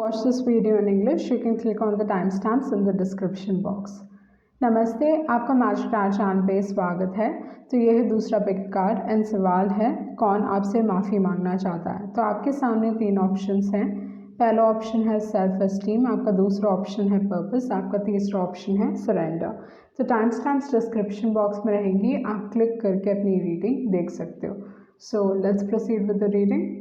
watch this video in English, you can click on the timestamps in the description box. नमस्ते, आपका master card चांद पे स्वागत है। तो यह है दूसरा पिक कार्ड एंड सवाल है कौन आपसे माफ़ी मांगना चाहता है। तो आपके सामने तीन ऑप्शंस हैं। पहला ऑप्शन है सेल्फ एस्टीम, आपका दूसरा ऑप्शन है पर्पस, आपका तीसरा ऑप्शन है सरेंडर। तो टाइम स्टैम्प्स डिस्क्रिप्शन बॉक्स में रहेंगी, आप क्लिक करके अपनी रीडिंग देख सकते हो। So let's proceed with the reading.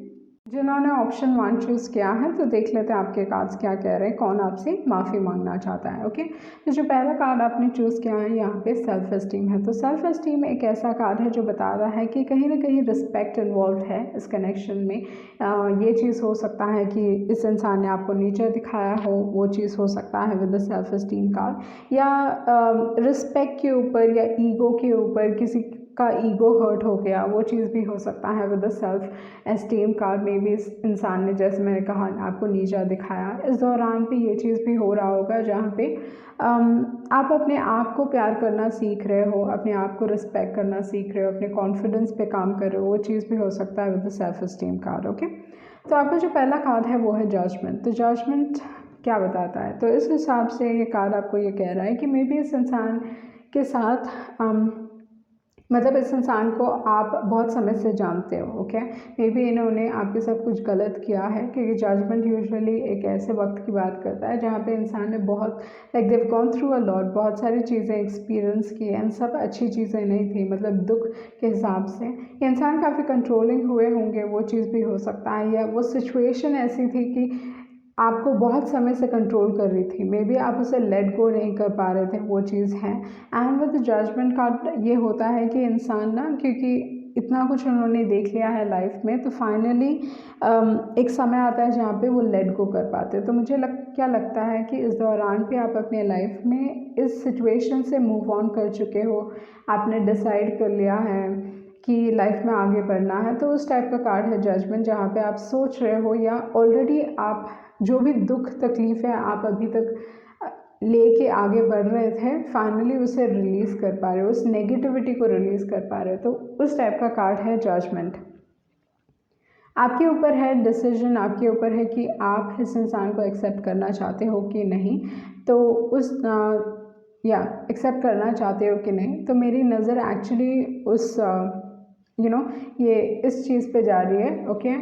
जिन्होंने ऑप्शन 1 चूज़ किया है तो देख लेते हैं आपके कार्ड्स क्या कह रहे हैं, कौन आपसे माफ़ी मांगना चाहता है। ओके, तो जो पहला कार्ड आपने चूज़ किया है यहाँ पे सेल्फ एस्टीम है। तो सेल्फ एस्टीम एक ऐसा कार्ड है जो बता रहा है कि कहीं ना कहीं रिस्पेक्ट इन्वॉल्व है इस कनेक्शन में। ये चीज़ हो सकता है कि इस इंसान ने आपको नीचे दिखाया हो, वो चीज़ हो सकता है with the self esteem card, या रिस्पेक्ट के ऊपर या ईगो के ऊपर किसी का ईगो हर्ट हो गया, वो चीज़ भी हो सकता है with the self esteem card में भी। इस इंसान ने, जैसे मैंने कहा, आपको नीचा दिखाया। इस दौरान पे ये चीज़ भी हो रहा होगा जहाँ पे आप अपने आप को प्यार करना सीख रहे हो, अपने आप को रिस्पेक्ट करना सीख रहे हो, अपने कॉन्फिडेंस पे काम कर रहे हो, वो चीज़ भी हो सकता है with the self esteem card. Okay, तो आपका जो पहला कार्ड है वो है जजमेंट। तो जजमेंट क्या बताता है? तो इस हिसाब से ये कार्ड आपको ये कह रहा है कि मे बी इस इंसान के साथ मतलब इस इंसान को आप बहुत समय से जानते हो। ओके, मे बी इन्होंने आपके साथ कुछ गलत किया है, क्योंकि जजमेंट यूजुअली एक ऐसे वक्त की बात करता है जहाँ पे इंसान ने बहुत like they've gone through a lot, बहुत सारी चीज़ें एक्सपीरियंस की एंड सब अच्छी चीज़ें नहीं थी, मतलब दुख के हिसाब से ये इंसान काफ़ी कंट्रोलिंग हुए होंगे, वो चीज़ भी हो सकता है, या वो सिचुएशन ऐसी थी कि आपको बहुत समय से कंट्रोल कर रही थी, मे बी आप उसे लेट गो नहीं कर पा रहे थे, वो चीज़ है। एंड विद जजमेंट कार्ड ये होता है कि इंसान ना, क्योंकि इतना कुछ उन्होंने देख लिया है लाइफ में, तो फाइनली एक समय आता है जहाँ पे वो लेट गो कर पाते हैं। तो मुझे क्या लगता है कि इस दौरान पे आप अपने लाइफ में इस सिचुएशन से मूव ऑन कर चुके हो, आपने डिसाइड कर लिया है कि लाइफ में आगे बढ़ना है। तो उस टाइप का कार्ड है जजमेंट, जहाँ पे आप सोच रहे हो या ऑलरेडी आप जो भी दुख तकलीफ़ है आप अभी तक लेके आगे बढ़ रहे थे, फाइनली उसे रिलीज़ कर पा रहे हो, उस नेगेटिविटी को रिलीज़ कर पा रहे हो। तो उस टाइप का कार्ड है जजमेंट। आपके ऊपर है डिसीजन, आपके ऊपर है कि आप इस इंसान को एक्सेप्ट करना चाहते हो कि नहीं, तो उस या एक्सेप्ट करना चाहते हो कि नहीं। तो मेरी नज़र एक्चुअली उस ये इस चीज़ पे जा रही है। ओके,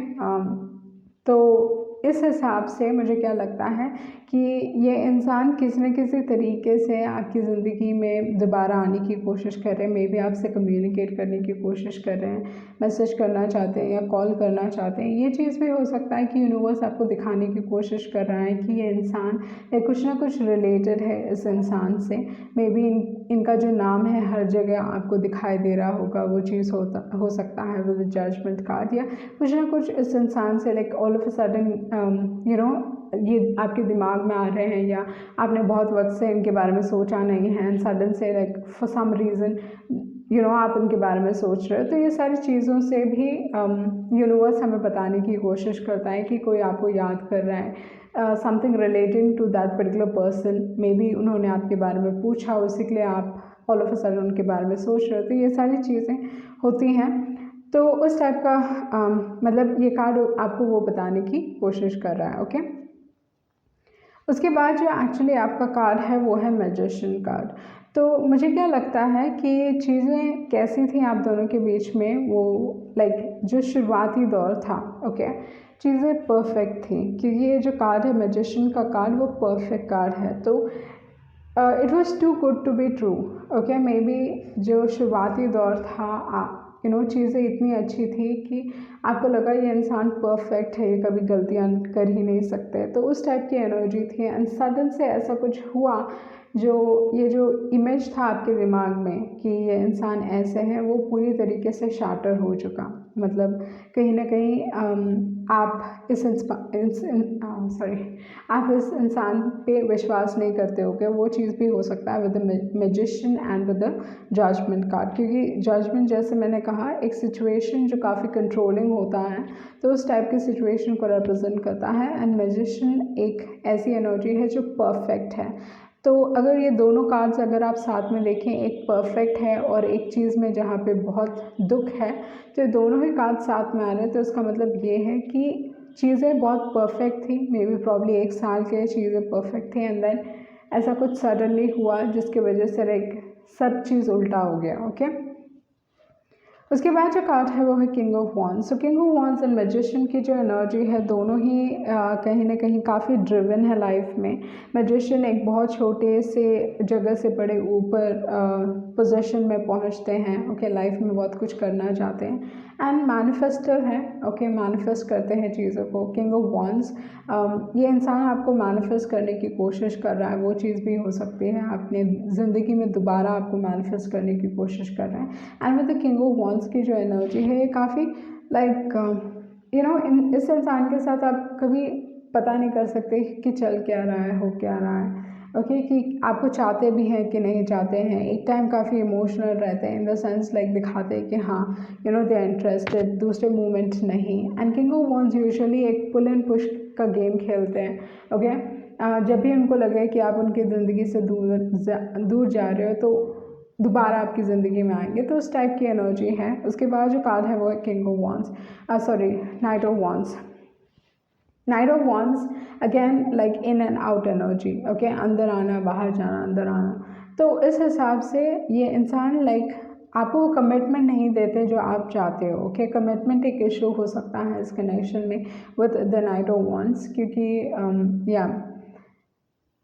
तो इस हिसाब से मुझे क्या लगता है कि ये इंसान किसी न किसी तरीके से आपकी ज़िंदगी में दोबारा आने की कोशिश कर रहे हैं, मे बी आपसे कम्युनिकेट करने की कोशिश कर रहे हैं, मैसेज करना चाहते हैं या कॉल करना चाहते हैं। ये चीज़ भी हो सकता है कि यूनिवर्स आपको दिखाने की कोशिश कर रहा है कि ये इंसान कुछ ना कुछ रिलेटेड है इस इंसान से। मे बी इनका जो नाम है हर जगह आपको दिखाई दे रहा होगा, वो चीज़ हो सकता है विद जजमेंट कार्ड, या कुछ ना कुछ इस इंसान से like all of a sudden ये आपके दिमाग में आ रहे हैं, या आपने बहुत वक्त से इनके बारे में सोचा नहीं है एंड सडन से लाइक फॉर सम रीज़न आप इनके बारे में सोच रहे हो। तो ये सारी चीज़ों से भी यूनिवर्स हमें बताने की कोशिश करता है कि कोई आपको याद कर रहा है, something relating to that particular person. Maybe उन्होंने आपके बारे में पूछा, उसी के लिए आप ऑल ऑफ अ सडन उनके बारे में सोच रहे हो। तो ये सारी चीज़ें होती हैं। तो उस टाइप का मतलब ये कार्ड आपको वो बताने की कोशिश कर रहा है। ओके, उसके बाद जो एक्चुअली आपका कार्ड है वो है मैजिशियन कार्ड। तो मुझे क्या लगता है कि चीज़ें कैसी थी आप दोनों के बीच में, वो लाइक जो शुरुआती दौर था, ओके, चीज़ें परफेक्ट थी, क्योंकि ये जो कार्ड है मैजिशियन का कार्ड, वो परफेक्ट कार्ड है। तो it was too good to be true. Okay, maybe जो शुरुआती दौर था चीज़ें इतनी अच्छी थी कि आपको लगा ये इंसान परफेक्ट है, ये कभी गलतियाँ कर ही नहीं सकते। तो उस टाइप की एनर्जी थी एंड सडन से ऐसा कुछ हुआ, ये जो इमेज था आपके दिमाग में कि ये इंसान ऐसे है, वो पूरी तरीके से शाटर हो चुका। मतलब कहीं ना कहीं आप इस इंसान पे विश्वास नहीं करते हो क्या, वो चीज़ भी हो सकता है with the magician and with the judgement card. क्योंकि जजमेंट, जैसे मैंने कहा, एक सिचुएशन जो काफ़ी कंट्रोलिंग होता है, तो उस टाइप की सिचुएशन को रिप्रेजेंट करता है। एंड मैजिशियन एक ऐसी एनर्जी है जो परफेक्ट है। तो अगर ये दोनों कार्ड्स अगर आप साथ में देखें, एक परफेक्ट है और एक चीज़ में जहाँ पे बहुत दुख है, तो ये दोनों ही कार्ड साथ में आ रहे हैं। तो इसका मतलब ये है कि चीज़ें बहुत परफेक्ट थी, मे बी प्रॉब्ली 1 साल के चीज़ें परफेक्ट थी एंड देन ऐसा कुछ सडनली हुआ जिसकी वजह से लाइक सब चीज़ उल्टा हो गया। ओके, उसके बाद जो कार्ड है वो है king of wands. So king of wands and magician की जो एनर्जी है दोनों ही कहीं ना कहीं काफ़ी ड्रिवन है लाइफ में। मैजिशियन एक बहुत छोटे से जगह से बड़े ऊपर पोजीशन में पहुंचते हैं। ओके, लाइफ में बहुत कुछ करना चाहते हैं एंड मैनिफेस्टर है। ओके, मैनिफेस्ट करते हैं चीज़ों को। किंग ऑफ वॉन्ड्स, ये इंसान आपको मैनिफेस्ट करने की कोशिश कर रहा है, वो चीज़ भी हो सकती है अपने ज़िंदगी में दोबारा आपको मैनिफेस्ट करने की कोशिश कर रहे हैं। And with the king of wands की जो एनर्जी है ये काफ़ी लाइक इस इंसान के साथ आप कभी पता नहीं कर सकते कि चल क्या रहा है, हो क्या रहा है। ओके, कि आपको चाहते भी हैं कि नहीं चाहते हैं। एक टाइम काफ़ी इमोशनल रहते हैं इन द सेंस लाइक दिखाते हैं कि हाँ दे आर इंटरेस्टेड, दूसरे मूवमेंट नहीं। And king of wands usually एक पुल एंड पुश का गेम खेलते हैं। ओके, जब भी उनको लगे कि आप उनकी ज़िंदगी से दूर जा रहे हो तो दोबारा आपकी ज़िंदगी में आएंगे, तो उस टाइप की एनर्जी है। उसके बाद जो कार्ड है वो है king of wands, night of wands. Night of wands again like in and out energy. Okay, अंदर आना बाहर जाना, अंदर आना। तो इस हिसाब से ये इंसान लाइक आपको वो कमिटमेंट नहीं देते जो आप चाहते हो। ओके, कमिटमेंट एक इशू हो सकता है इस कनेक्शन में with the night of wands, क्योंकि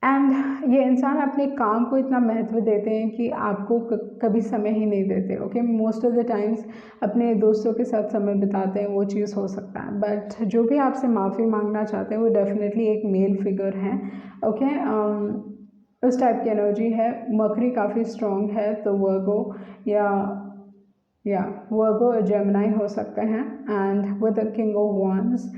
एंड ये इंसान अपने काम को इतना महत्व देते हैं कि आपको कभी समय ही नहीं देते। Okay, most of the times अपने दोस्तों के साथ समय बिताते हैं, वो चीज़ हो सकता है। बट जो भी आपसे माफ़ी मांगना चाहते हैं वो डेफिनेटली एक मेल फिगर है। ओके, उस टाइप की एनर्जी है। मर्करी काफ़ी स्ट्रॉन्ग है, तो वर्गो या वर्गो जेमिनी हो सकते हैं। And with the king of wands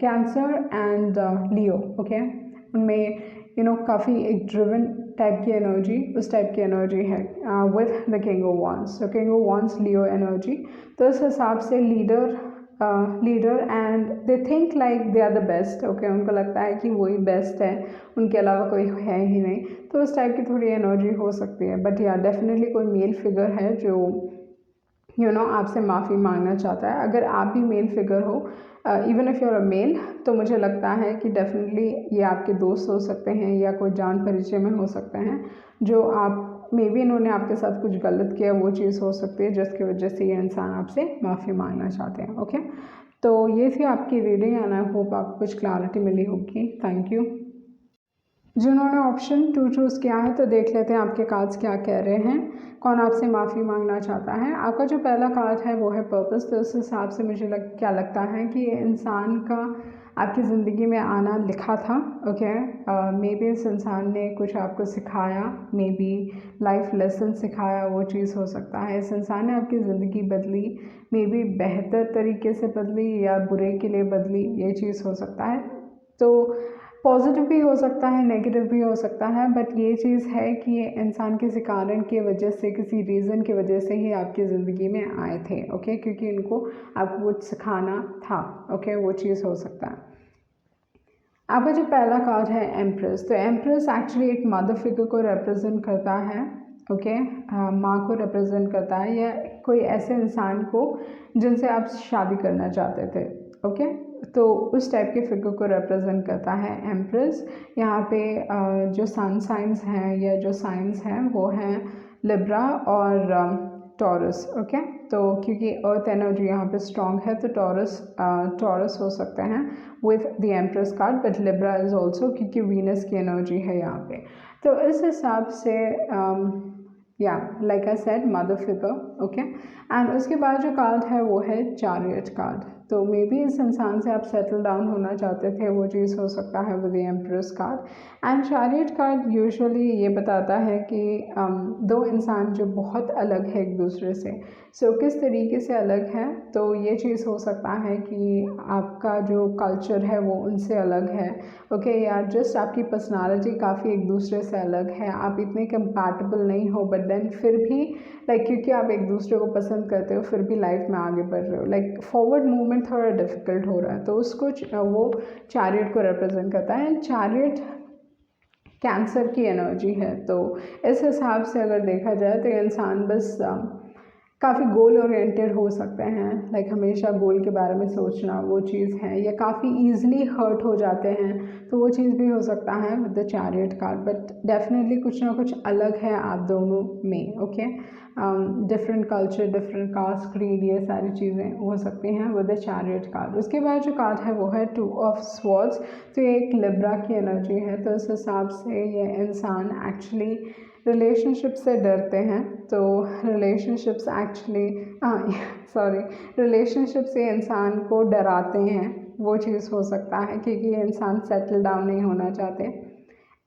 Cancer and Leo. Okay, उनमें काफ़ी एक ड्रिवन टाइप की एनर्जी, उस टाइप की एनर्जी है with the king of wands. So king of wands Leo energy, तो इस हिसाब से leader and they think like they are the best. Okay, उनको लगता है कि वही बेस्ट है, उनके अलावा कोई है ही नहीं। तो उस टाइप की थोड़ी एनर्जी हो सकती है। बट या डेफिनेटली कोई मेल फिगर है जो आपसे माफ़ी मांगना चाहता है। अगर आप भी मेल फिगर हो, even if you are a male, तो मुझे लगता है कि डेफिनेटली ये आपके दोस्त हो सकते हैं या कोई जान परिचय में हो सकते हैं जो आप मे बी इन्होंने आपके साथ कुछ गलत किया, वो चीज़ हो सकती है जिसकी वजह से ये इंसान आपसे माफ़ी मांगना चाहते हैं। ओके, तो ये थी आपकी रीडिंग एंड आई होप आपको कुछ क्लैरिटी मिली होगी। Thank you. जिन्होंने ऑप्शन 2 चूज़ किया है तो देख लेते हैं आपके कार्ड्स क्या कह रहे हैं, कौन आपसे माफ़ी मांगना चाहता है। आपका जो पहला कार्ड है वो है पर्पस। तो उस हिसाब से मुझे क्या लगता है कि ये इंसान का आपकी ज़िंदगी में आना लिखा था। ओके, मे बी इस इंसान ने कुछ आपको सिखाया, मे बी लाइफ लेसन सिखाया, वो चीज़ हो सकता है। इस इंसान ने आपकी ज़िंदगी बदली, मे बी बेहतर तरीके से बदली या बुरे के लिए बदली, ये चीज़ हो सकता है। तो पॉजिटिव भी हो सकता है, नेगेटिव भी हो सकता है, बट ये चीज़ है कि ये इंसान किसी कारण की वजह से, किसी रीज़न की वजह से ही आपकी ज़िंदगी में आए थे। ओके, क्योंकि इनको आपको कुछ सिखाना था। ओके, वो चीज़ हो सकता है। आपका जो पहला कार्ड है एम्प्रेस, तो एम्प्रेस एक्चुअली एक मदर फिगर को रिप्रेजेंट करता है। ओके, माँ को रिप्रेजेंट करता है या कोई ऐसे इंसान को जिनसे आप शादी करना चाहते थे। ओके, तो उस टाइप के फिगर को रिप्रेजेंट करता है एम्प्रेस। यहाँ पे जो सन साइंस हैं या जो साइंस हैं वो हैं लिब्रा और टॉरस। ओके, तो क्योंकि अर्थ एनर्जी यहाँ पे स्ट्रॉन्ग है तो टॉरस हो सकते हैं with the empress card, but Libra is also क्योंकि वीनस की एनर्जी है यहाँ पे। तो इस हिसाब से like I said mother figure. Okay, and उसके बाद जो कार्ड है वो है चैरियट कार्ड। तो मे बी इस इंसान से आप सेटल डाउन होना चाहते थे, वो चीज़ हो सकता है with the empress card. And chariot card usually ये बताता है कि दो इंसान जो बहुत अलग है एक दूसरे से, सो किस तरीके से अलग है, तो ये चीज़ हो सकता है कि आपका जो कल्चर है वो उनसे अलग है। ओके, या जस्ट आपकी पर्सनालिटी काफ़ी एक दूसरे से अलग है, आप इतने कंपैटिबल नहीं हो, बट देन फिर भी लाइक क्योंकि आप एक दूसरे को पसंद करते हो फिर भी लाइफ में आगे बढ़ रहे हो, लाइक फॉरवर्ड मूवमेंट थोड़ा डिफिकल्ट हो रहा है। तो उसको वो चैरियट को रिप्रेजेंट करता है। एंड चैरियट कैंसर की एनर्जी है। तो इस हिसाब से अगर देखा जाए तो ये इंसान बस काफ़ी गोल ओरिएंटेड हो सकते हैं, लाइक हमेशा गोल के बारे में सोचना वो चीज़ है, या काफ़ी ईजिली हर्ट हो जाते हैं, तो वो चीज़ भी हो सकता है with the chariot card. But definitely कुछ ना कुछ अलग है आप दोनों में, okay. Different culture, different caste, creed, ये सारी चीज़ें हो सकती हैं विद द चैरियट कार्ड। उसके बाद जो कार्ड है वो है 2 ऑफ स्वॉर्ड्स। तो ये एक लिब्रा की एनर्जी है, तो इस हिसाब से ये इंसान एक्चुअली रिलेशनशिप से डरते हैं। तो रिलेशनशिप्स एक्चुअली रिलेशनशिप से इंसान को डराते हैं, वो चीज़ हो सकता है, क्योंकि ये इंसान सेटल डाउन नहीं होना चाहते,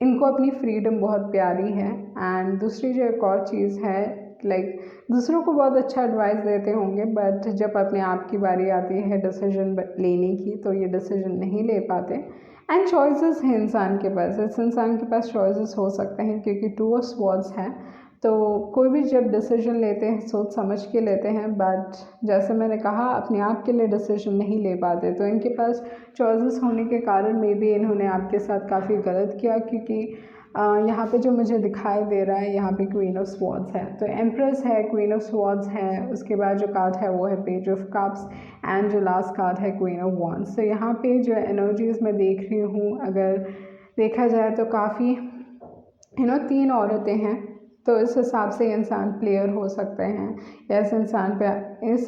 इनको अपनी फ्रीडम बहुत प्यारी है। एंड दूसरी जो एक और चीज़ है, लाइक दूसरों को बहुत अच्छा एडवाइस देते होंगे, बट जब अपने आप की बारी आती है डिसीजन लेने की, तो ये डिसीजन नहीं ले पाते। एंड चॉइसेस हैं इंसान के पास, इस इंसान के पास चॉइसेस हो सकते हैं, क्योंकि 2 ऑफ स्वॉर्ड्स है। तो कोई भी जब डिसीजन लेते हैं सोच समझ के लेते हैं, बट जैसे मैंने कहा अपने आप के लिए डिसीजन नहीं ले पाते, तो इनके पास चॉइसेस होने के कारण मे बी इन्होंने आपके साथ काफ़ी गलत किया, क्योंकि यहाँ पे जो मुझे दिखाई दे रहा है, यहाँ पे क्वीन ऑफ स्वॉर्ड्स है, तो एम्प्रेस है, क्वीन ऑफ स्वॉर्ड्स है, उसके बाद जो कार्ड है वो है पेज ऑफ कप्स, एंड जो लास्ट कार्ड है क्वीन ऑफ वॉन्ड्स। तो यहाँ पे जो एनर्जीज मैं देख रही हूँ, अगर देखा जाए तो काफ़ी 3 औरतें हैं, तो इस हिसाब से इंसान प्लेयर हो सकते हैं, या इस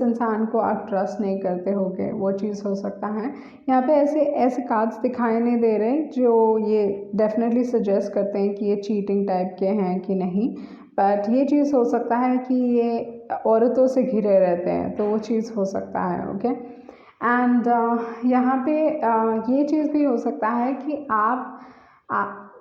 इंसान को आप ट्रस्ट नहीं करते होगे, वो चीज़ हो सकता है। यहाँ पे ऐसे कार्ड्स दिखाई नहीं दे रहे जो ये डेफिनेटली सजेस्ट करते हैं कि ये चीटिंग टाइप के हैं कि नहीं, बट ये चीज़ हो सकता है कि ये औरतों से घिरे रहते हैं, तो वो चीज़ हो सकता है, ओके। एंड यहाँ पे ये चीज़ भी हो सकता है कि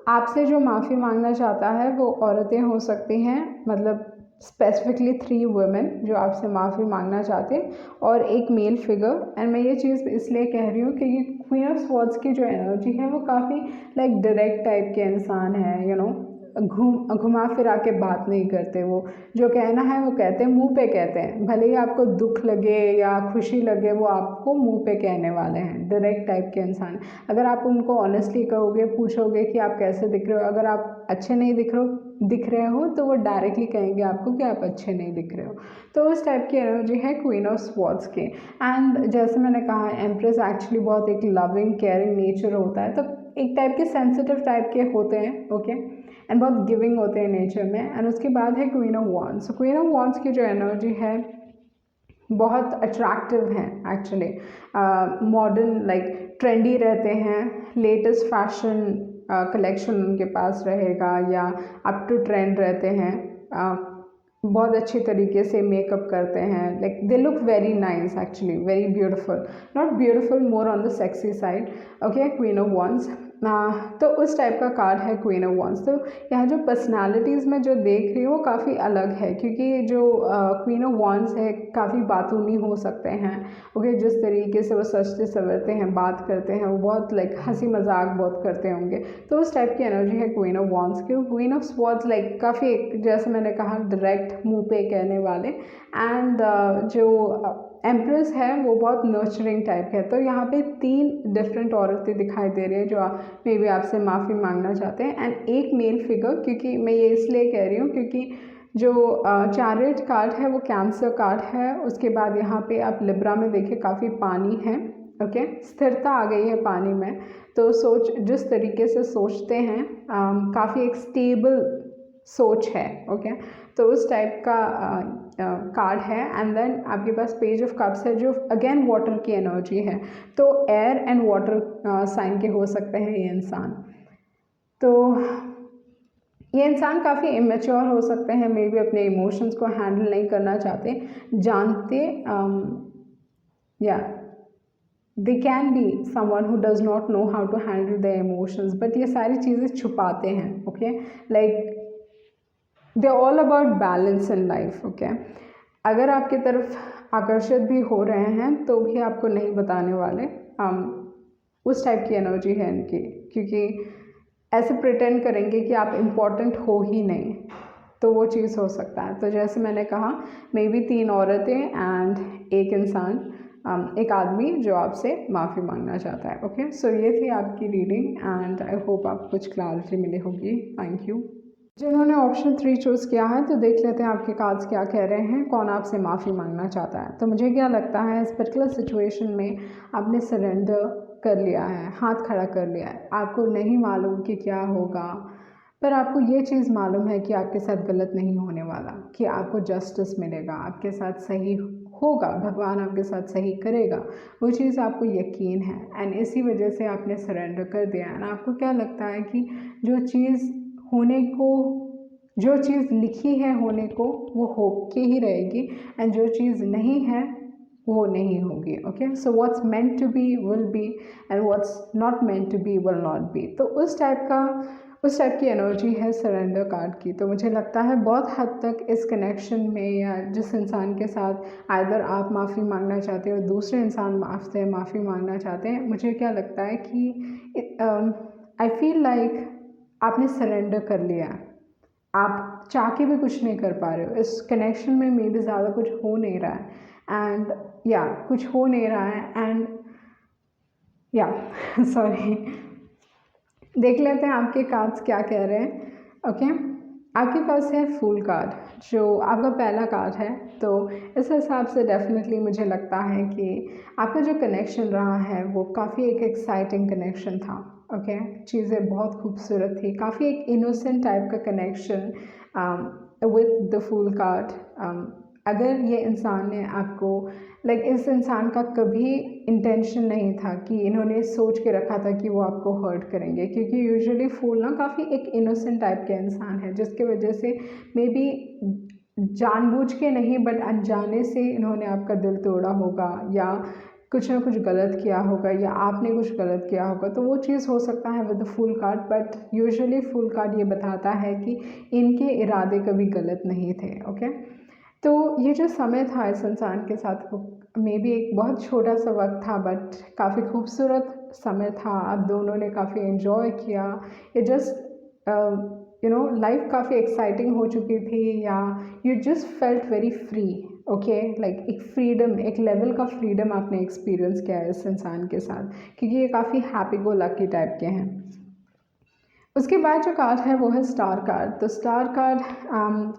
आपसे जो माफ़ी मांगना चाहता है वो औरतें हो सकती हैं, मतलब स्पेसिफिकली 3 वुमेन जो आपसे माफ़ी मांगना चाहते हैं, और एक मेल फिगर। एंड मैं ये चीज़ इसलिए कह रही हूँ क्योंकि क्वीन ऑफ स्वॉर्ड्स की जो एनर्जी है वो काफ़ी लाइक डायरेक्ट टाइप के इंसान है, घुमा फिरा के बात नहीं करते, वो जो कहना है वो कहते हैं, मुंह पे कहते हैं, भले ही आपको दुख लगे या खुशी लगे, वो आपको मुंह पे कहने वाले हैं, डायरेक्ट टाइप के इंसान। अगर आप उनको ऑनेस्टली कहोगे, पूछोगे कि आप कैसे दिख रहे हो, अगर आप अच्छे नहीं दिख रहे हो तो वो डायरेक्टली कहेंगे आपको कि आप अच्छे नहीं दिख रहे हो। तो उस टाइप की एनर्जी है क्वीन ऑफ स्वॉर्ड्स की। एंड जैसे मैंने कहा एम्प्रेस एक्चुअली बहुत एक लविंग केयरिंग नेचर होता है, तो एक टाइप के सेंसिटिव टाइप के होते हैं, ओके, एंड बहुत गिविंग होते हैं नेचर में। एंड उसके बाद है queen of wands. Queen of wands की जो एनर्जी है बहुत अट्रैक्टिव हैं एक्चुअली, मॉडर्न लाइक ट्रेंडी रहते हैं, लेटेस्ट फैशन कलेक्शन उनके पास रहेगा, या अप टू ट्रेंड रहते हैं, बहुत अच्छे तरीके से मेकअप करते हैं, like they look very nice actually, very beautiful, not beautiful, more on the sexy side, okay. Queen of wands, तो उस टाइप का कार्ड है क्वीन ऑफ वॉन्ड्स। तो यहाँ जो पर्सनालिटीज़ में जो देख रही हूँ वो काफ़ी अलग है, क्योंकि जो क्वीन ऑफ वॉन्ड्स है काफ़ी बातूनी हो सकते हैं, ओके, जिस तरीके से वो सजते संवरते हैं, बात करते हैं, वो बहुत लाइक हंसी मजाक बहुत करते होंगे, तो उस टाइप की एनर्जी है क्वीन ऑफ वॉन्ड्स की। क्वीन ऑफ स्वॉर्ड्स लाइक काफ़ी जैसे मैंने कहा डायरेक्ट मुँह पे कहने वाले, एंड जो एम्प्रेस है वो बहुत नर्चरिंग टाइप है। तो यहाँ पे 3 डिफरेंट औरतें दिखाई दे रही है जो मे बी आपसे माफ़ी मांगना चाहते हैं, एंड एक मेल फिगर, क्योंकि मैं ये इसलिए कह रही हूँ क्योंकि जो चैरियट कार्ड है वो कैंसर कार्ड है। उसके बाद यहाँ पे आप लिब्रा में देखिए काफ़ी पानी है, ओके, स्थिरता आ गई है पानी में, तो जिस तरीके से सोचते हैं काफ़ी एक स्टेबल सोच है, ओके, तो उस टाइप का कार्ड है। एंड देन आपके पास पेज ऑफ कप्स है जो अगेन वाटर की एनर्जी है, तो एयर एंड वाटर साइन के हो सकते हैं ये इंसान। तो ये इंसान काफ़ी इमेच्योर हो सकते हैं, मे बी अपने इमोशंस को हैंडल नहीं करना जानते, या they can be someone who does not know how to handle the emotions, but ये सारी चीज़ें छुपाते हैं, okay, like they all about balance in life, okay. अगर आपकी तरफ आकर्षित भी हो रहे हैं तो भी आपको नहीं बताने वाले, उस टाइप की एनर्जी है इनकी, क्योंकि ऐसे प्रिटेंड करेंगे कि आप इम्पॉर्टेंट हो ही नहीं, तो वो चीज़ हो सकता है। तो जैसे मैंने कहा मे बी 3 औरतें एंड एक इंसान, एक आदमी जो आपसे माफ़ी मांगना चाहता है, ओके। सो ये थी आपकी रीडिंग, एंड आई होप आपको कुछ क्लैरिटी मिली होगी। Thank you. जिन्होंने ऑप्शन 3 चूज़ किया है तो देख लेते हैं आपके कार्ड्स क्या कह रहे हैं, कौन आपसे माफ़ी मांगना चाहता है। तो मुझे क्या लगता है इस पर्टिकुलर सिचुएशन में आपने सरेंडर कर लिया है, हाथ खड़ा कर लिया है। आपको नहीं मालूम कि क्या होगा, पर आपको ये चीज़ मालूम है कि आपके साथ गलत नहीं होने वाला, कि आपको जस्टिस मिलेगा, आपके साथ सही होगा, भगवान आपके साथ सही करेगा, वो चीज़ आपको यकीन है। एंड इसी वजह से आपने सरेंडर कर दिया है। आपको क्या लगता है कि जो चीज़ होने को, जो चीज़ लिखी है होने को, वो हो के ही रहेगी, एंड जो चीज़ नहीं है वो नहीं होगी। Okay, so what's meant to be will be, and what's not meant to be will not be. तो उस टाइप की एनर्जी है सरेंडर कार्ड की। तो मुझे लगता है बहुत हद तक इस कनेक्शन में, या जिस इंसान के साथ आइदर आप माफ़ी मांगना चाहते हो, दूसरे इंसान आपसे माफ़ी मांगना चाहते हैं, मुझे क्या लगता है कि आई फील लाइक आपने सरेंडर कर लिया। आप चाह के भी कुछ नहीं कर पा रहे हो इस कनेक्शन में, मे भी ज़्यादा कुछ हो नहीं रहा है, एंड या कुछ हो नहीं रहा है, एंड या सॉरी, देख लेते हैं आपके कार्ड्स क्या कह रहे हैं। ओके, आपके पास है फूल कार्ड, जो आपका पहला कार्ड है। तो इस हिसाब से डेफिनेटली मुझे लगता है कि आपका जो कनेक्शन रहा है वो काफ़ी एक एक्साइटिंग कनेक्शन था। ओके, चीज़ें बहुत खूबसूरत थी, काफ़ी एक इनोसेंट टाइप का connection with the fool card. अगर ये इंसान ने आपको इस इंसान का कभी इंटेंशन नहीं था कि इन्होंने सोच के रखा था कि वो आपको हर्ट करेंगे, क्योंकि यूजुअली फूल ना काफ़ी एक इनोसेंट टाइप के इंसान है, जिसके वजह से मे बी जानबूझ के नहीं बट अनजाने से इन्होंने आपका दिल तोड़ा होगा, या कुछ ना कुछ गलत किया होगा, या आपने कुछ गलत किया होगा। तो वो चीज़ हो सकता है with the fool card, but usually fool card ये बताता है कि इनके इरादे कभी गलत नहीं थे। ओके, तो ये जो समय था इस इंसान के साथ, वो मे बी एक बहुत छोटा सा वक्त था, बट काफ़ी खूबसूरत समय था। आप दोनों ने काफ़ी एंजॉय किया। ये जस्ट लाइफ काफ़ी एक्साइटिंग हो चुकी थी, या you just felt very free. Okay, like एक फ्रीडम, एक लेवल का फ्रीडम आपने एक्सपीरियंस किया है इस इंसान के साथ, क्योंकि ये काफ़ी हैप्पी गो लकी टाइप के हैं। उसके बाद जो कार्ड है वो है स्टार कार्ड। तो स्टार कार्ड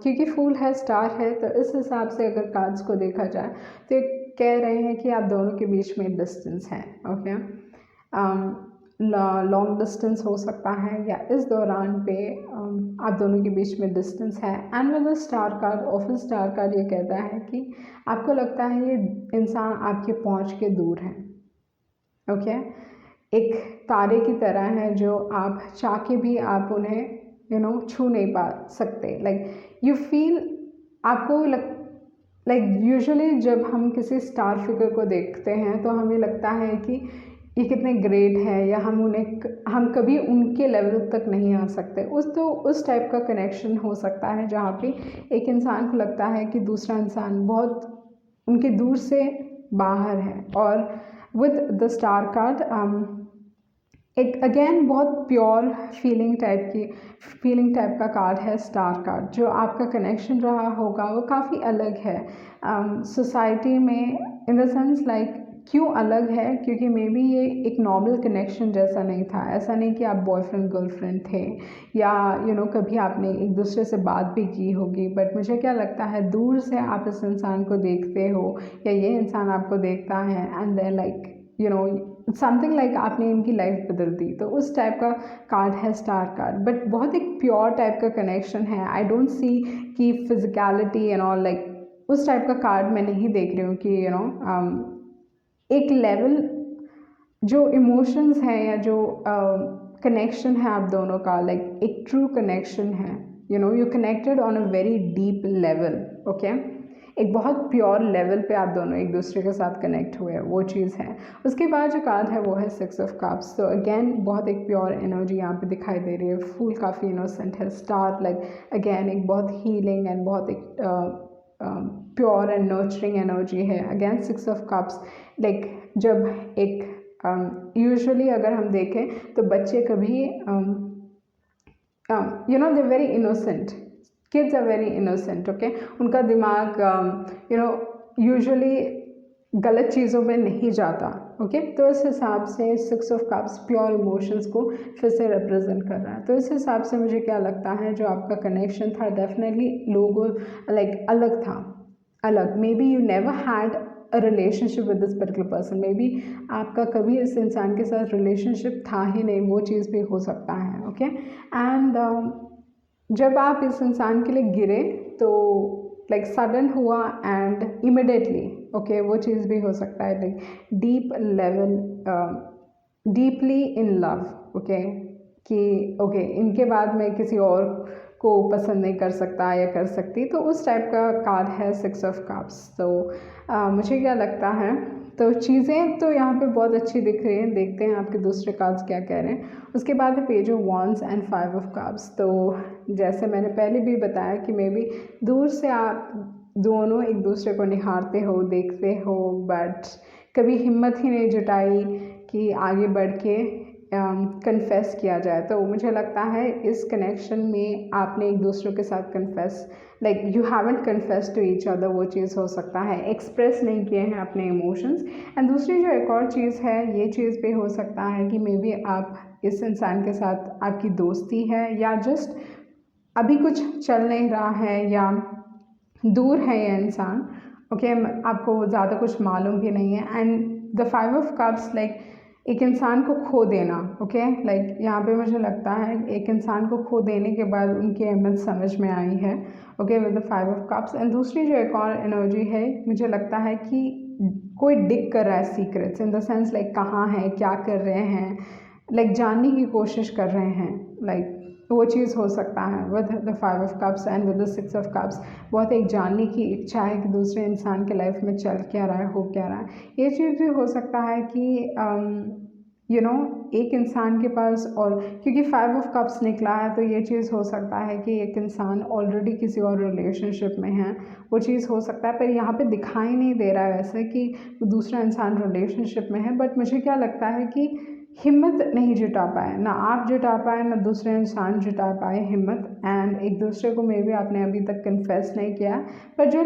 क्योंकि फूल है, स्टार है, तो इस हिसाब से अगर कार्ड्स को देखा जाए तो ये कह रहे हैं कि आप दोनों के बीच में डिस्टेंस है। ओके, लॉन्ग डिस्टेंस हो सकता है, या इस दौरान पे आप दोनों के बीच में डिस्टेंस है। And with the star card, office star card ये कहता है कि आपको लगता है ये इंसान आपके पहुंच के दूर है। ओके, एक तारे की तरह है जो आप चाह के भी आप उन्हें छू नहीं पा सकते। लाइक यू फील, आपको लाइक यूजुअली जब हम किसी स्टार फिगर को देखते हैं तो हमें लगता है कि ये कितने ग्रेट है, या हम कभी उनके लेवल तक नहीं आ सकते। उस टाइप का कनेक्शन हो सकता है जहाँ पे एक इंसान को लगता है कि दूसरा इंसान बहुत उनके दूर से बाहर है। और विद द स्टार कार्ड एक अगेन बहुत प्योर फीलिंग टाइप का कार्ड है स्टार कार्ड। जो आपका कनेक्शन रहा होगा वो काफ़ी अलग है सोसाइटी में, इन द सेंस लाइक क्यों अलग है, क्योंकि मे बी ये एक नॉर्मल कनेक्शन जैसा नहीं था। ऐसा नहीं कि आप बॉयफ्रेंड गर्लफ्रेंड थे, या कभी आपने एक दूसरे से बात भी की होगी, बट मुझे क्या लगता है दूर से आप इस इंसान को देखते हो, या ये इंसान आपको देखता है, and then like something like आपने इनकी लाइफ बदल दी। तो उस टाइप का कार्ड है स्टार कार्ड, बट बहुत एक प्योर टाइप का कनेक्शन है। आई डोंट सी कि फिजिकलिटी एंड ऑल, लाइक उस टाइप का कार्ड मैं नहीं देख रही हूँ कि एक लेवल जो इमोशंस हैं, या जो कनेक्शन है आप दोनों का, लाइक एक ट्रू कनेक्शन है। You connected on a very deep level. Okay, एक बहुत प्योर लेवल पे आप दोनों एक दूसरे के साथ कनेक्ट हुए, वो चीज़ है। उसके बाद जो कार्ड है वो है 6 ऑफ कप्स। तो अगेन बहुत एक प्योर एनर्जी यहाँ पे दिखाई दे रही है। फूल काफ़ी इनोसेंट है, स्टार लाइक अगेन एक बहुत हीलिंग एंड बहुत एक प्योर एंड नर्चरिंग एनर्जी है। अगेन 6 ऑफ कप्स, लाइक जब एक यूजुअली अगर हम देखें तो बच्चे कभी they very innocent, kids are very innocent. Okay, उनका दिमाग यूजुअली गलत चीज़ों में नहीं जाता। ओके। तो इस हिसाब से 6 ऑफ कप्स प्योर इमोशंस को फिर से रिप्रेजेंट कर रहा है। तो इस हिसाब से मुझे क्या लगता है, जो आपका कनेक्शन था डेफिनेटली लोगों लाइक अलग था, अलग। May be you never had a relationship with this particular person, may be आपका कभी इस इंसान के साथ रिलेशनशिप था ही नहीं, वो चीज़ भी हो सकता है। ओके। एंड जब आप इस इंसान के लिए गिरे तो लाइक सडन हुआ एंड इमिडिएटली, ओके, वो चीज़ भी हो सकता है, like deep level, deeply in love, okay, कि ओके इनके बाद मैं किसी और को पसंद नहीं कर सकता या कर सकती, तो उस टाइप का कार्ड है 6 ऑफ कप्स। तो मुझे क्या लगता है, तो चीज़ें तो यहाँ पे बहुत अच्छी दिख रही हैं। देखते हैं आपके दूसरे कार्ड्स क्या कह रहे हैं। उसके बाद है page of wands and 5 of cups. तो जैसे मैंने पहले भी बताया कि मे बी दूर से आप दोनों एक दूसरे को निहारते हो, देखते हो, बट कभी हिम्मत ही नहीं जुटाई कि आगे बढ़ के कन्फेस किया जाए। तो मुझे लगता है इस कनेक्शन में आपने एक दूसरे के साथ confess, like you haven't confess to each other, वो चीज़ हो सकता है, एक्सप्रेस नहीं किए हैं अपने इमोशंस। एंड दूसरी जो एक और चीज़ है, ये चीज़ भी हो सकता है कि मे बी आप इस इंसान के साथ आपकी दोस्ती है या जस्ट अभी कुछ चल नहीं रहा है या दूर है ये इंसान, ओके, आपको ज़्यादा कुछ मालूम भी नहीं है। And the 5 of cups like एक इंसान को खो देना, ओके, लाइक यहाँ पे मुझे लगता है एक इंसान को खो देने के बाद उनकी अहमियत समझ में आई है, okay, with the 5 of cups. And दूसरी जो एक और एनर्जी है, मुझे लगता है कि कोई डिग कर रहा है secrets, in the sense like कहाँ है, क्या कर रहे हैं, लाइक जानने की कोशिश कर रहे हैं, लाइक वो चीज़ हो सकता है with the 5 of cups and with the 6 of cups. बहुत एक जानने की इच्छा है कि दूसरे इंसान के लाइफ में चल क्या रहा है, हो क्या रहा है। ये चीज़ भी हो सकता है कि यू नो एक इंसान के पास, और क्योंकि 5 ऑफ कप्स निकला है तो ये चीज़ हो सकता है कि एक इंसान ऑलरेडी किसी और रिलेशनशिप में है, वो चीज़ हो सकता है। पर यहाँ पे दिखाई नहीं दे रहा है वैसे कि दूसरा इंसान रिलेशनशिप में है, बट मुझे क्या लगता है कि हिम्मत नहीं जुटा पाए, ना आप जुटा पाए ना दूसरे इंसान जुटा पाए हिम्मत। एंड एक दूसरे को मे भी आपने अभी तक कन्फेस नहीं किया, पर जो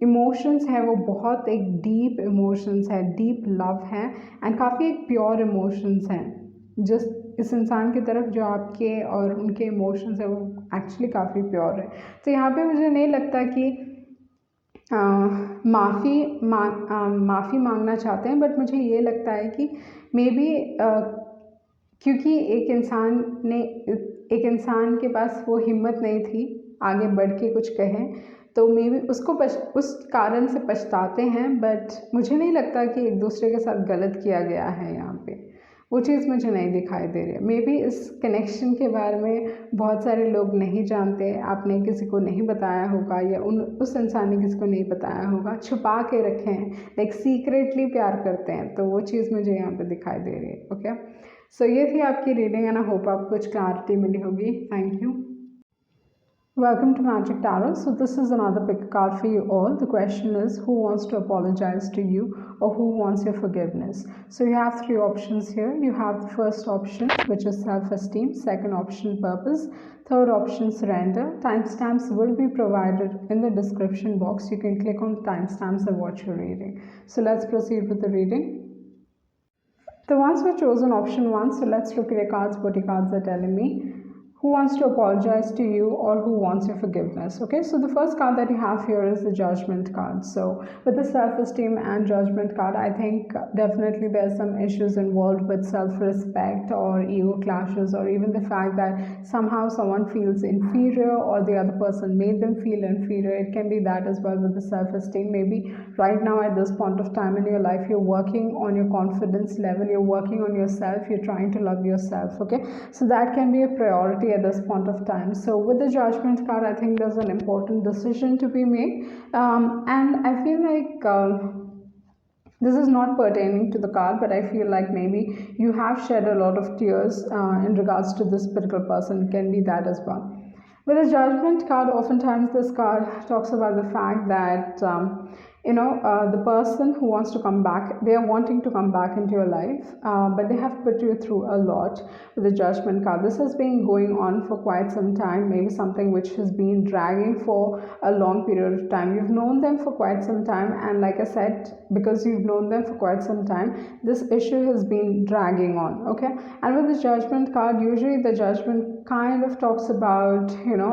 इमोशंस है वो बहुत एक डीप इमोशंस है, डीप लव है एंड काफ़ी एक प्योर इमोशंस हैं। जस्ट इस इंसान की तरफ जो आपके और उनके इमोशंस है वो एक्चुअली काफ़ी प्योर है। तो यहाँ पे मुझे नहीं लगता कि माफ़ी मांगना चाहते हैं, बट मुझे ये लगता है कि मे बी क्योंकि एक इंसान के पास वो हिम्मत नहीं थी आगे बढ़ के कुछ कहें, तो मे बी उसको उस कारण से पछताते हैं। बट मुझे नहीं लगता कि एक दूसरे के साथ गलत किया गया है यहाँ पे, वो चीज़ मुझे नहीं दिखाई दे रही है। मे बी इस कनेक्शन के बारे में बहुत सारे लोग नहीं जानते, आपने किसी को नहीं बताया होगा या उस इंसान ने किसी को नहीं बताया होगा, छुपा के रखे हैं, लाइक सीक्रेटली प्यार करते हैं, तो वो चीज़ मुझे यहाँ पे दिखाई दे रही है। ओके, सो ये थी आपकी रीडिंग एंड आई होप आपको कुछ क्लैरिटी मिली होगी। Thank you. Welcome to Magic Tarot. So this is another pick card for you all. The question is, who wants to apologize to you or who wants your forgiveness? So you have 3 options here. You have the first option, which is self-esteem. Second option, purpose. Third option, surrender. Timestamps will be provided in the description box. You can click on the timestamps and watch your reading. So let's proceed with the reading. The ones who chosen option 1, so let's look at your cards, what your cards are telling me. Who wants to apologize to you or who wants your forgiveness? Okay, so the first card that you have here is the Judgment card. So with the self-esteem and Judgment card, I think definitely there's some issues involved with self-respect or ego clashes, or even the fact that somehow someone feels inferior or the other person made them feel inferior. It can be that as well with the self-esteem. Maybe right now at this point of time in your life, you're working on your confidence level, you're working on yourself, you're trying to love yourself. Okay, so that can be a priority at this point of time. So with the Judgment card, I think there's an important decision to be made, and I feel like this is not pertaining to the card, but I feel like maybe you have shed a lot of tears in regards to this particular person. It can be that as well. With the Judgment card, oftentimes this card talks about the fact that the person who wants to come back, they are wanting to come back into your life, but they have put you through a lot with the Judgment card. This has been going on for quite some time, maybe something which has been dragging for a long period of time. You've known them for quite some time, and like I said, because you've known them for quite some time, this issue has been dragging on, okay? And with the Judgment card, usually the Judgment kind of talks about,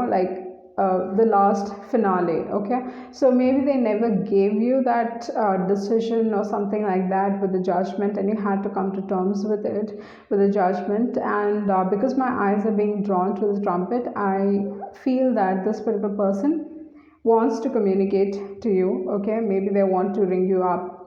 like the last finale, okay? So maybe they never gave you that decision or something like that with the Judgment, and you had to come to terms with it with the Judgment. And because my eyes are being drawn to the Trumpet, I feel that this particular person wants to communicate to you, okay? Maybe they want to ring you up,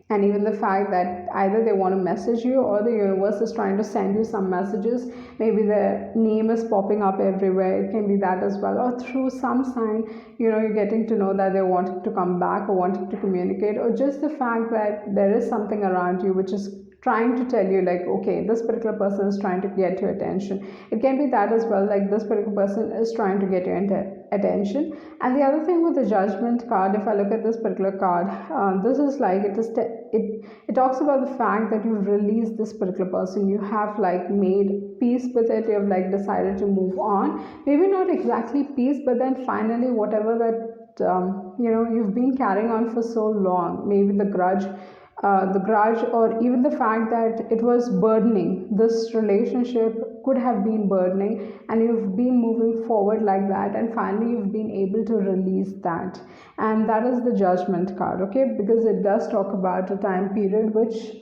and even the fact that either they want to message you or the universe is trying to send you some messages. Maybe the name is popping up everywhere, it can be that as well, or through some sign, you're getting to know that they're wanting to come back or wanting to communicate, or just the fact that there is something around you which is trying to tell you, like, okay, this particular person is trying to get your attention. It can be that as well, like this particular person is trying to get your attention. And the other thing with the Judgment card, if I look at this particular card, this is like it talks about the fact that you've released this particular person, you have like made peace with it, you have like decided to move on. Maybe not exactly peace, but then finally whatever that you've been carrying on for so long, maybe the grudge, or even the fact that it was burdening. This relationship could have been burdening, and you've been moving forward like that, and finally you've been able to release that. And that is the Judgment card, okay? Because it does talk about a time period which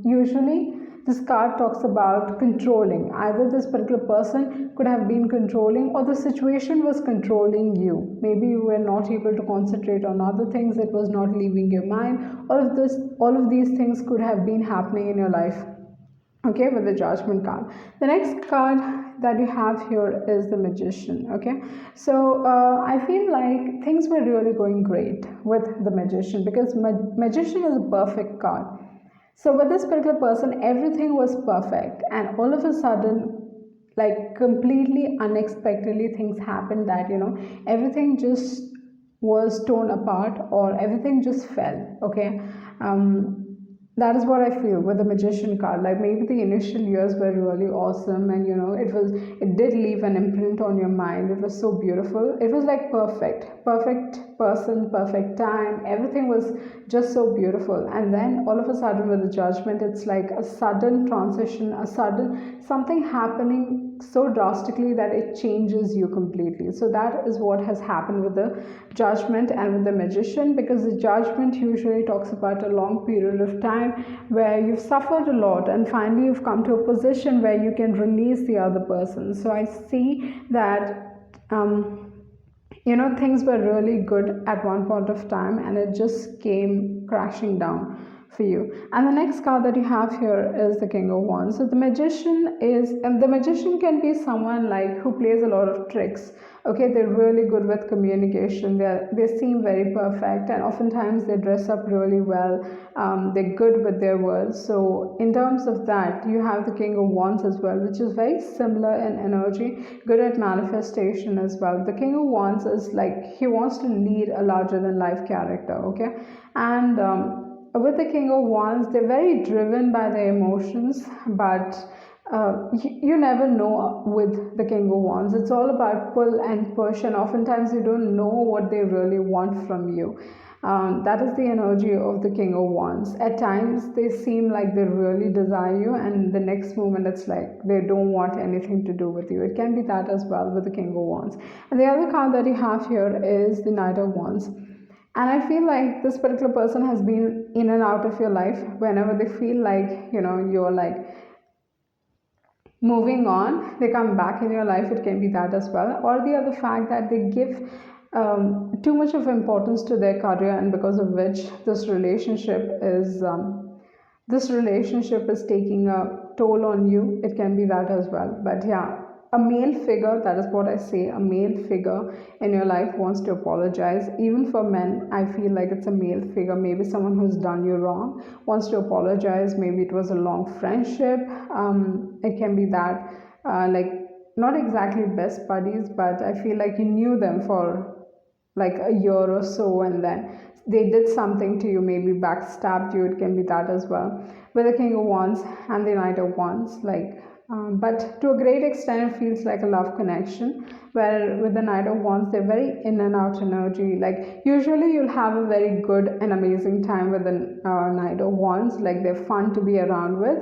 usually this card talks about controlling. Either this particular person could have been controlling, or the situation was controlling you. Maybe you were not able to concentrate on other things, it was not leaving your mind. All of these things could have been happening in your life, okay, with the Judgment card. The next card that you have here is the Magician, okay? So I feel like things were really going great with the Magician, because Magician is a perfect card. So with this particular person, everything was perfect, and all of a sudden, like completely unexpectedly, things happened that everything just was torn apart, or everything just fell, okay? That is what I feel with the Magician card. Like maybe the initial years were really awesome, and it did leave an imprint on your mind. It was so beautiful. It was like perfect person, perfect time. Everything was just so beautiful. And then all of a sudden with the Judgment, it's like a sudden transition, a sudden something happening so drastically that it changes you completely. So that is what has happened with the Judgment and with the Magician, because the Judgment usually talks about a long period of time where you've suffered a lot, and finally you've come to a position where you can release the other person. So I see that things were really good at one point of time, and it just came crashing down for you. And the next card that you have here is the King of Wands. So the magician can be someone like who plays a lot of tricks, okay? They're really good with communication, they seem very perfect, and oftentimes they dress up really well. They're good with their words. So in terms of that, you have the King of Wands as well, which is very similar in energy, good at manifestation as well. The King of Wands is like he wants to lead a larger than life character, okay? And with the King of Wands, they're very driven by their emotions, but you never know with the King of Wands. It's all about pull and push, and oftentimes you don't know what they really want from you. That is the energy of the King of Wands. At times they seem like they really desire you, and the next moment it's like they don't want anything to do with you. It can be that as well with the King of Wands. And the other card that you have here is the Knight of Wands. And I feel like this particular person has been in and out of your life. Whenever they feel like you're like moving on, they come back in your life. It can be that as well, or the other fact that they give too much of importance to their career, and because of which this relationship is taking a toll on you. It can be that as well. But yeah, a male figure, that is what I say, a male figure in your life wants to apologize. Even for men, I feel like it's a male figure, maybe someone who's done you wrong, wants to apologize. Maybe it was a long friendship. It can be that like not exactly best buddies, but I feel like you knew them for like a year or so, and then they did something to you, maybe backstabbed you, it can be that as well. With the King of Wands and the Knight of Wands, like but to a great extent it feels like a love connection, where with the Knight of Wands they're very in and out energy. Like usually you'll have a very good and amazing time with the Knight of Wands, like they're fun to be around with,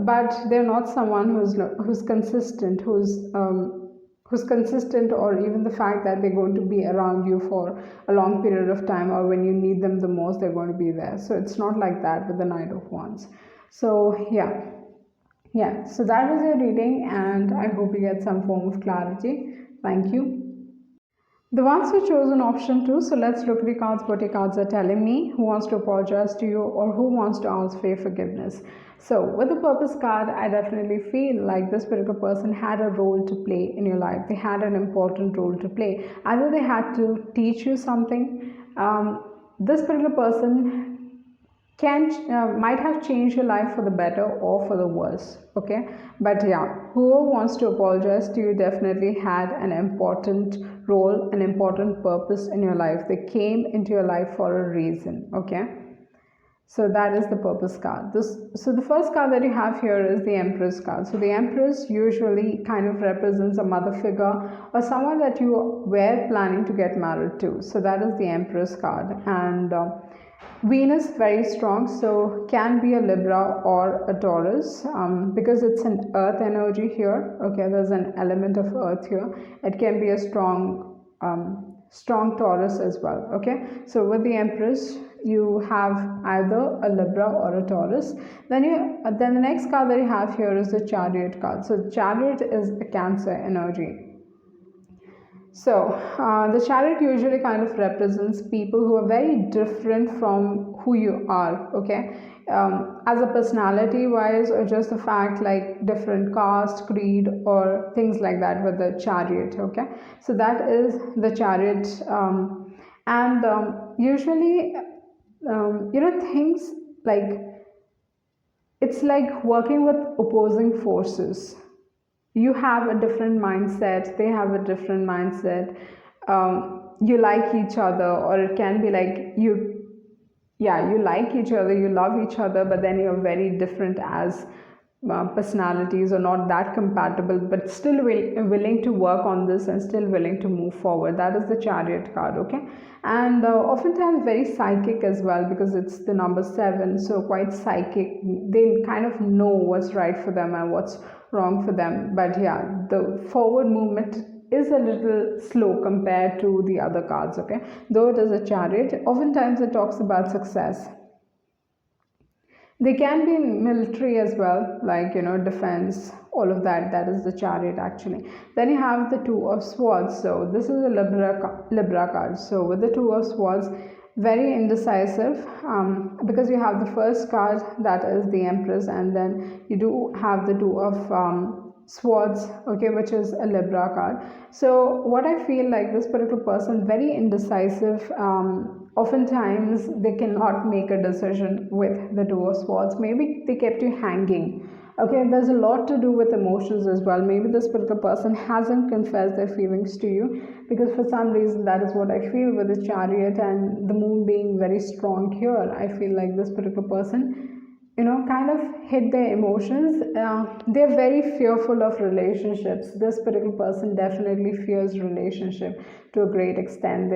but they're not someone who's consistent, who's consistent, or even the fact that they're going to be around you for a long period of time, or when you need them the most they're going to be there. So it's not like that with the Knight of Wands. So yeah, so that was your reading, and I hope you get some form of clarity. Thank you. The ones who chose an option 2, so let's look at the cards, what your cards are telling me. Who wants to apologize to you, or who wants to ask for your forgiveness? So with the Purpose card, I definitely feel like this particular person had a role to play in your life. They had an important role to play. Either they had to teach you something. This particular person might have changed your life for the better or for the worse, okay? But yeah, whoever wants to apologize to you definitely had an important role, an important purpose in your life. They came into your life for a reason, okay? So that is the Purpose card. So the first card that you have here is the Empress card. So the Empress usually kind of represents a mother figure or someone that you were planning to get married to. So that is the Empress card. And Venus very strong, so can be a Libra or a Taurus, because it's an earth energy here. Okay, there's an element of earth here. It can be a strong Taurus as well. Okay, so with the Empress you have either a Libra or a Taurus. Then the next card that you have here is the Chariot card. So Chariot is a Cancer energy. So the Chariot usually kind of represents people who are very different from who you are, okay? As a personality wise, or just the fact like different caste, creed, or things like that with the Chariot, okay? So that is the Chariot. And usually, things like, it's like working with opposing forces. You have a different mindset, they have a different mindset. You like each other, or it can be like you like each other, you love each other, but then you're very different as personalities, or not that compatible, but still willing to work on this and still willing to move forward. That is the Chariot card, okay? And oftentimes very psychic as well, because it's the number 7, so quite psychic. They kind of know what's right for them and what's wrong for them. But yeah, the forward movement is a little slow compared to the other cards, okay? Though it is a Chariot, oftentimes it talks about success. They can be in military as well, like, defense, all of that. That is the Chariot actually. Then you have the Two of Swords. So this is a Libra card. So with the Two of Swords, very indecisive, because you have the first card, that is the Empress, and then you do have the Two of Swords, okay, which is a Libra card. So what I feel like, this particular person very indecisive. Oftentimes they cannot make a decision with the Two of Swords. Maybe they kept you hanging. Okay, there's a lot to do with emotions as well. Maybe this particular person hasn't confessed their feelings to you, because for some reason, that is what I feel with the Chariot and the moon being very strong here. I feel like this particular person, kind of hid their emotions. They're very fearful of relationships. This particular person definitely fears relationship to a great extent.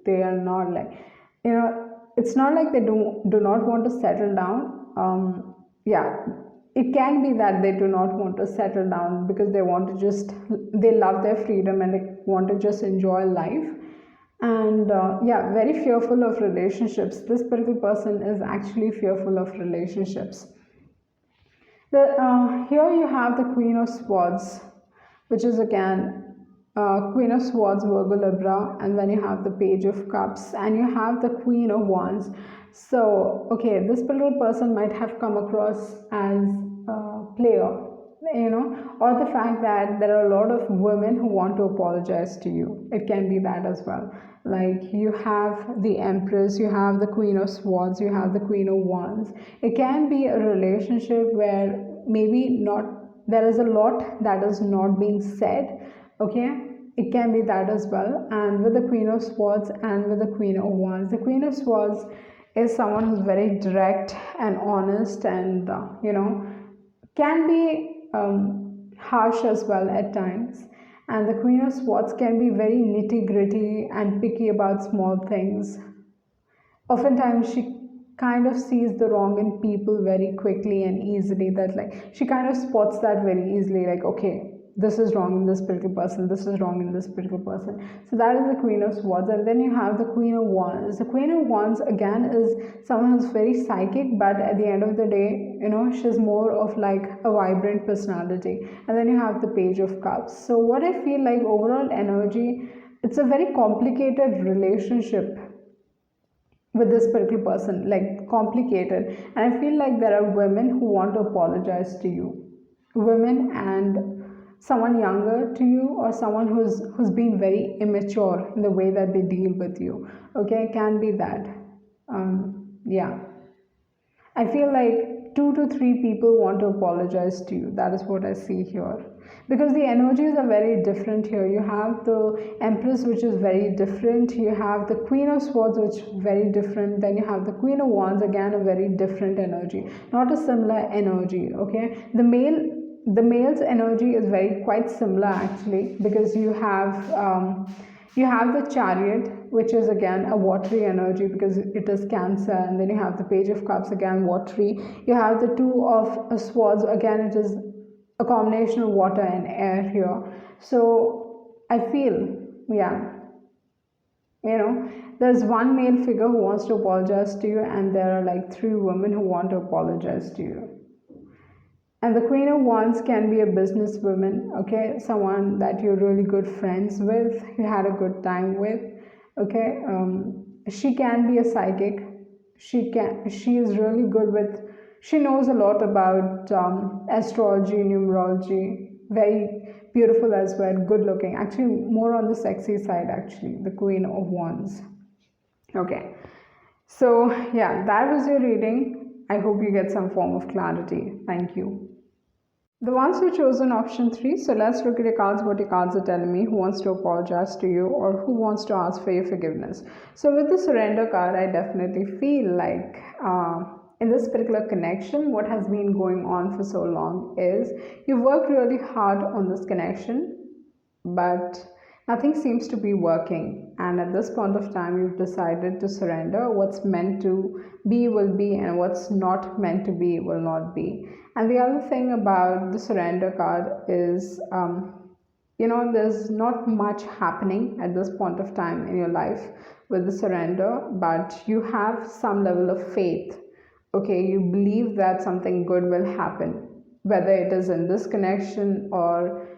They are not like, it's not like they do not want to settle down. Yeah, it can be that they do not want to settle down because they love their freedom and they want to just enjoy life. And yeah, very fearful of relationships. This particular person is actually fearful of relationships. Here you have the Queen of Swords, which is again Queen of Swords, Virgo, Libra, and then you have the Page of Cups, and you have the Queen of Wands. So, okay, this particular person might have come across as a player, or the fact that there are a lot of women who want to apologize to you. It can be that as well. Like, you have the Empress, you have the Queen of Swords, you have the Queen of Wands. It can be a relationship where maybe not, there is a lot that is not being said, okay? it can be that as well. And with the Queen of Swords and with the Queen of Wands, the Queen of Swords is someone who's very direct and honest, and can be harsh as well at times. And the Queen of Swords can be very nitty gritty and picky about small things. Oftentimes she kind of sees the wrong in people very quickly and easily, that like she kind of spots that very easily, like, okay, this is wrong in this particular person, this is wrong in this particular person. So that is the Queen of Swords. And then you have the Queen of Wands. The Queen of Wands again is someone who's very psychic, but at the end of the day, she's more of like a vibrant personality. And then you have the Page of Cups. So what I feel like overall energy, it's a very complicated relationship with this particular person, like complicated. And I feel like there are women who want to apologize to you, women and someone younger to you, or someone who's been very immature in the way that they deal with you. Okay, it can be that. Yeah, I feel like 2 to 3 people want to apologize to you. That is what I see here. Because the energies are very different here. You have the Empress, which is very different. You have the Queen of Swords, which is very different. Then you have the Queen of Wands, again a very different energy, not a similar energy. Okay, the male's energy is very quite similar actually, because you have the Chariot, which is again a watery energy because it is Cancer, and then you have the Page of Cups, again watery. You have the Two of Swords, again it is a combination of water and air here. So I feel, yeah, there's one male figure who wants to apologize to you, and there are like 3 women who want to apologize to you. And the Queen of Wands can be a businesswoman, okay, someone that you're really good friends with, you had a good time with, okay. She can be a psychic. She is really good with. She knows a lot about astrology, numerology. Very beautiful as well, good looking. Actually, more on the sexy side. Actually, the Queen of Wands. Okay, so yeah, that was your reading. I hope you get some form of clarity. Thank you. The ones who chosen option 3, so let's look at your cards, what your cards are telling me, who wants to apologize to you or who wants to ask for your forgiveness. So with the Surrender card, I definitely feel like in this particular connection, what has been going on for so long is you've worked really hard on this connection, but nothing seems to be working, and at this point of time you've decided to surrender. What's meant to be will be, and what's not meant to be will not be. And the other thing about the Surrender card is there's not much happening at this point of time in your life with the surrender, but you have some level of faith. Okay, you believe that something good will happen, whether it is in this connection or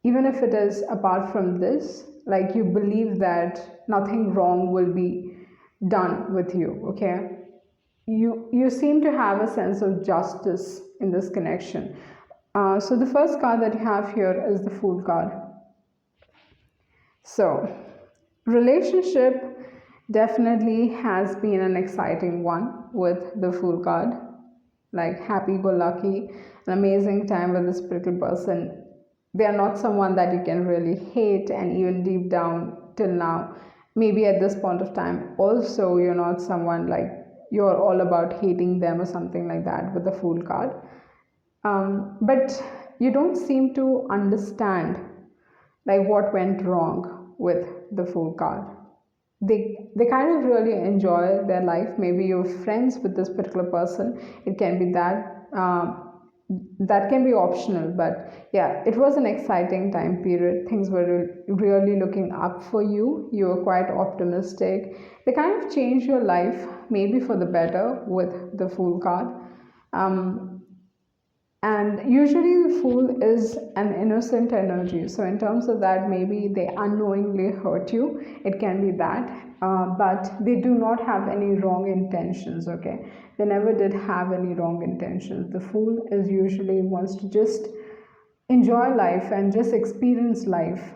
even if it is apart from this. Like, you believe that nothing wrong will be done with you. Okay, you seem to have a sense of justice in this connection. So the first card that you have here is the Fool card. So relationship definitely has been an exciting one with the Fool card. Like, happy go lucky, an amazing time with this particular person. They are not someone that you can really hate, and even deep down till now, maybe at this point of time also, you're not someone like you're all about hating them or something like that with the Fool card. But you don't seem to understand like what went wrong with the Fool card. They kind of really enjoy their life. Maybe you're friends with this particular person. It can be that. That can be optional, but yeah, it was an exciting time period. Things were really looking up for you. You were quite optimistic. They kind of changed your life, maybe for the better, with the Fool card. And usually the Fool is an innocent energy, so in terms of that, maybe they unknowingly hurt you. It can be that, but they do not have any wrong intentions. Okay, they never did have any wrong intentions. The Fool is usually wants to just enjoy life and just experience life,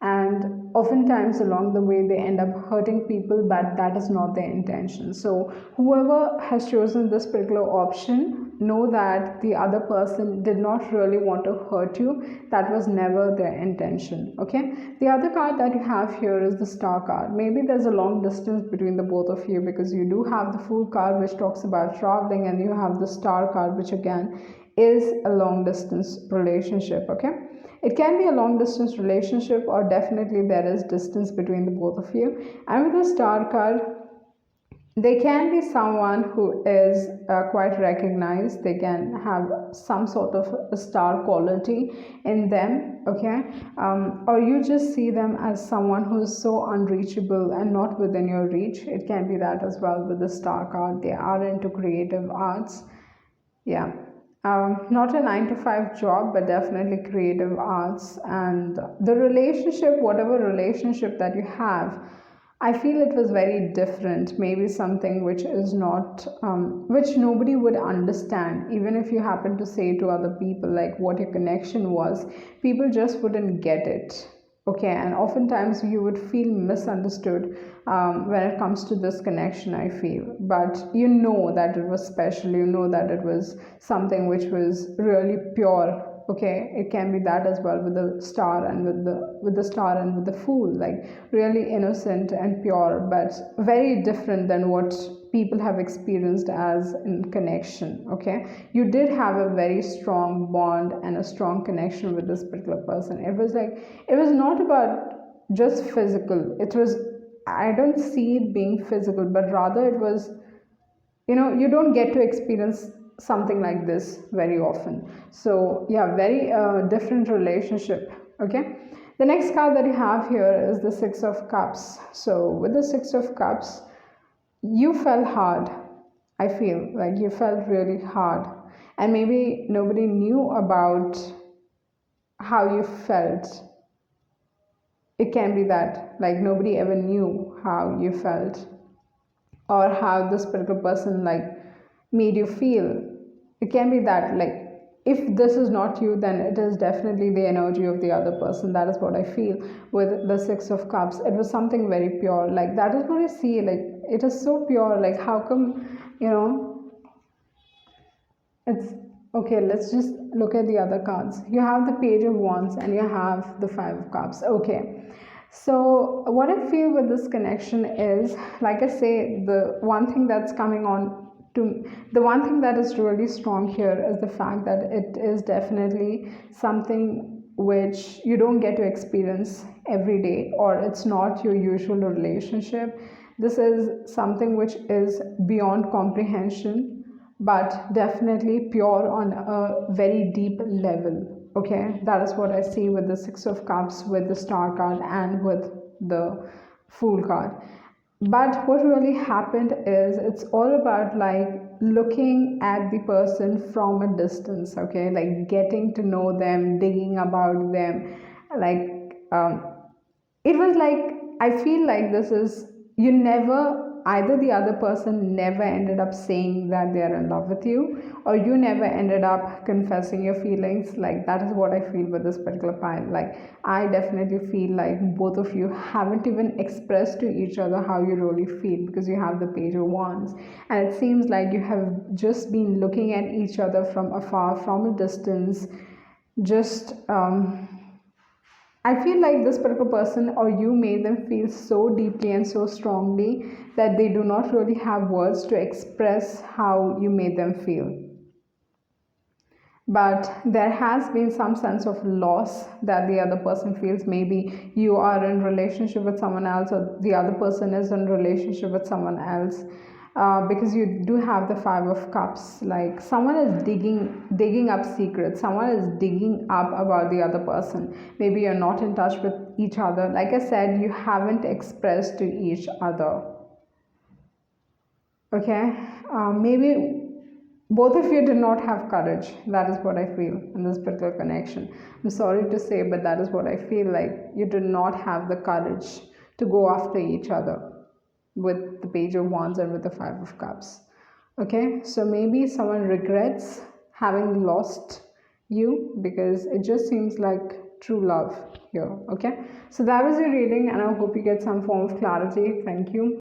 and oftentimes along the way they end up hurting people, but that is not their intention. So whoever has chosen this particular option, know that the other person did not really want to hurt you. That was never their intention. Okay, the other card that you have here is the Star card. Maybe there's a long distance between the both of you, because you do have the Fool card, which talks about traveling, and you have the Star card, which again is a long distance relationship. Okay, it can be a long distance relationship, or definitely there is distance between the both of you. And with the Star card, they can be someone who is quite recognized. They can have some sort of a star quality in them. Okay, or you just see them as someone who is so unreachable and not within your reach. It can be that as well with the Star card. They are into creative arts. Yeah, not a 9 to 5 job, but definitely creative arts. And the relationship, whatever relationship that you have, I feel it was very different. Maybe something which is not, which nobody would understand. Even if you happen to say to other people like what your connection was, people just wouldn't get it. Okay, and oftentimes you would feel misunderstood when it comes to this connection, I feel. But you know that it was special, you know that it was something which was really pure. Okay, it can be that as well with the Star, and with the Star and with the Fool, like really innocent and pure, but very different than what people have experienced as in connection. Okay, you did have a very strong bond and a strong connection with this particular person. It was like, it was not about just physical. It was, I don't see it being physical, but rather it was, you don't get to experience something like this very often. So yeah, very different relationship. Okay, the next card that you have here is the Six of Cups. So with the Six of Cups, you fell hard. I feel like you felt really hard, and maybe nobody knew about how you felt. It can be that like nobody ever knew how you felt, or how this particular person like made you feel. It can be that like, if this is not you, then it is definitely the energy of the other person. That is what I feel with the Six of Cups. It was something very pure, like that is what I see. Like it is so pure, like how come, it's okay. Let's just look at the other cards. You have the Page of Wands and you have the Five of Cups. Okay, so what I feel with this connection is, like I say, the one thing that's coming on to, the one thing that is really strong here is the fact that it is definitely something which you don't get to experience every day, or it's not your usual relationship. This is something which is beyond comprehension, but definitely pure on a very deep level. Okay, that is what I see with the Six of Cups, with the Star card, and with the Fool card. But what really happened is, it's all about like looking at the person from a distance. Okay, like getting to know them, digging about them, like it was like, I feel like this is, you never, either the other person never ended up saying that they are in love with you, or you never ended up confessing your feelings. Like that is what I feel with this particular pile. Like I definitely feel like both of you haven't even expressed to each other how you really feel, because you have the Page of Wands, and it seems like you have just been looking at each other from afar, from a distance, just I feel like this particular person or you made them feel so deeply and so strongly that they do not really have words to express how you made them feel. But there has been some sense of loss that the other person feels. Maybe you are in relationship with someone else, or the other person is in relationship with someone else, because you do have the Five of Cups. Like someone is digging up secrets, someone is digging up about the other person. Maybe you're not in touch with each other. Like I said, you haven't expressed to each other. Okay, maybe both of you did not have courage. That is what I feel in this particular connection. I'm sorry to say, but that is what I feel. Like you did not have the courage to go after each other with the Page of Wands and with the Five of Cups. Okay, so maybe someone regrets having lost you, because it just seems like true love here. Okay, so that was your reading, and I hope you get some form of clarity. Thank you.